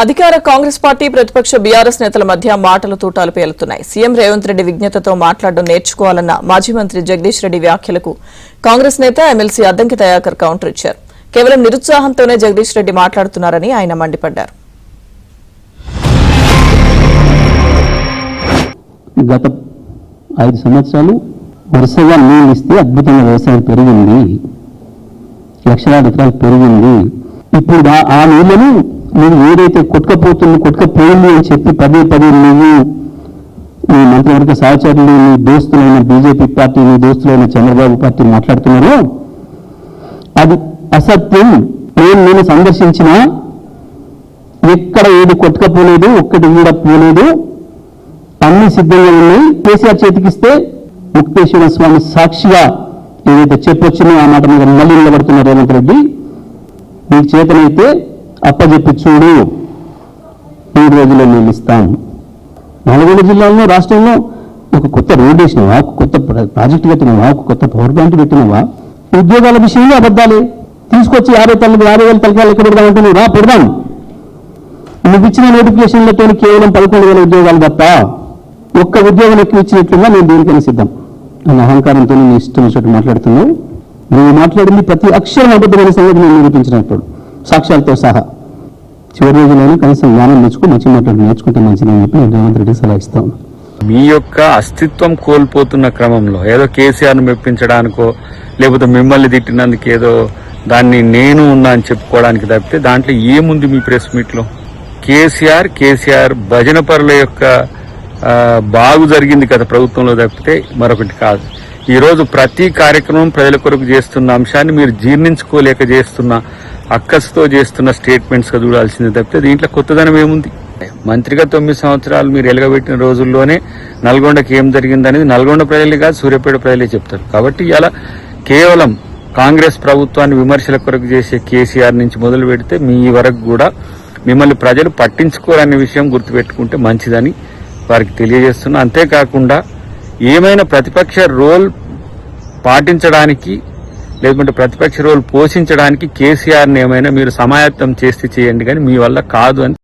అధికార కాంగ్రెస్ పార్టీ ప్రతిపక్ష బీఆర్ఎస్ నేతల మధ్య మాటల తూటాలు పేలుతున్నాయి. సీఎం రేవంత్ రెడ్డి విజ్ఞతతో మాట్లాడడం నేర్చుకోవాలన్న మాజీ మంత్రి జగదీష్ రెడ్డి వ్యాఖ్యలకు కాంగ్రెస్ నేత ఎమ్మెల్సీ అద్దంకి దయాకర్ కౌంటర్ ఇచ్చారు. కేవలం నిరుత్సాహంతోనే జగదీష్ రెడ్డి మాట్లాడుతున్నారని ఆయన మండిపడ్డారు. గత 5 సంవత్సరాలు వరుసగా నీళ్ళు ఇస్తే అద్భుతంగా వ్యవసాయం పెరిగింది, లక్షలాది ఎకరాలు పెరిగింది. ఇప్పుడు ఆ నీళ్లను నువ్వు ఏదైతే కొట్టుకపోయింది అని చెప్పి పదే నువ్వు నీ మంత్రివర్గ సహచరులు, నీ దోస్తులైన బీజేపీ పార్టీ, నీ దోస్తులైన చంద్రబాబు పార్టీ మాట్లాడుతున్నారు, అది అసత్యం. నేను సందర్శించిన ఎక్కడ ఏది కొట్టుకపోలేదు, ఒక్కటి కూడా పోలేదు, అన్ని సిద్ధంగా ఉన్నాయి. కేసీఆర్ చేతికిస్తే ముక్తేశ్వర స్వామి సాక్షిగా ఏదైతే చెప్పొచ్చినో ఆ మాట మీద మళ్ళీ నిలబడుతున్నారు రేవంత్ రెడ్డి. నీకు చేతనైతే అప్పచెప్పి చూడు, 3 రోజుల్లో మేము ఇస్తాం. నల్గొండ జిల్లాలో రాష్ట్రంలో ఒక కొత్త రోడ్డు వేసినవా, కొత్త ప్రాజెక్టు కట్టినవా, ఒక కొత్త పవర్ ప్లాంట్ పెట్టినవా? ఉద్యోగాల విషయంలో అబద్ధాలే. తీసుకొచ్చి 50,000 తలకాయలు ఎక్కడ పెడదామంటే రా పెడదాం. నువ్వు ఇచ్చిన నోటిఫికేషన్లతో కేవలం 11,000 ఉద్యోగాలు తప్ప ఒక్క ఉద్యోగం ఎక్కువ ఇచ్చినట్లుగా నేను దేనికైనా సిద్ధం అని అహంకారంతో నేను ఇష్టం వచ్చినట్టు మాట్లాడుతున్నావు. నువ్వు మాట్లాడింది ప్రతి అక్షరం అబద్ధమైన సంగతి నేను నిరూపించినప్పుడు సాక్ష్యాలతో సహా. చివరి రోజులైనా కనీసం జ్ఞానం నేర్చుకో, మంచి మాట్లాడి నేర్చుకుంటే మంచిదని చెప్పి నేను రేవంత్ రెడ్డి సలహా ఇస్తాను. మీ యొక్క అస్తిత్వం కోల్పోతున్న క్రమంలో ఏదో కేసీఆర్ను మెప్పించడానికో లేకపోతే మిమ్మల్ని తిట్టినందుకు ఏదో దాన్ని నేను ఉన్నా అని చెప్పుకోవడానికి తప్పితే దాంట్లో ఏముంది మీ ప్రెస్ మీట్లో? కేసీఆర్ భజన పరుల యొక్క బాగు జరిగింది కదా ప్రభుత్వంలో తప్పితే మరొకటి కాదు. ఈరోజు ప్రతి కార్యక్రమం ప్రజల కొరకు చేస్తున్న అంశాన్ని మీరు జీర్ణించుకోలేక చేస్తున్న అక్కసుతో చేస్తున్న స్టేట్మెంట్స్ గా చూడాల్సింది తప్పితే దీంట్లో కొత్తదనం ఏముంది? మంత్రిగా 9 సంవత్సరాలు మీరు ఎలగబెట్టిన రోజుల్లోనే నల్గొండకి ఏం జరిగిందనేది నల్గొండ ప్రజలే కాదు, సూర్యాపేట ప్రజలే చెప్తారు. కాబట్టి ఇలా కేవలం కాంగ్రెస్ ప్రభుత్వాన్ని విమర్శల కొరకు చేసే కేసీఆర్ నుంచి మొదలు పెడితే మీ వరకు కూడా మిమ్మల్ని ప్రజలు పట్టించుకోరనే విషయం గుర్తుపెట్టుకుంటే మంచిదని వారికి తెలియజేస్తున్నా. అంతేకాకుండా ఏమైనా ప్రతిపక్ష రోల్ పాటించడానికి లేకుంటే ప్రతిపక్ష రోల్ పోషించడానికి కేసీఆర్ని ఏమైనా మీరు సమాయత్తం చేస్తే చేయండి, కానీ మీ వల్ల కాదు అని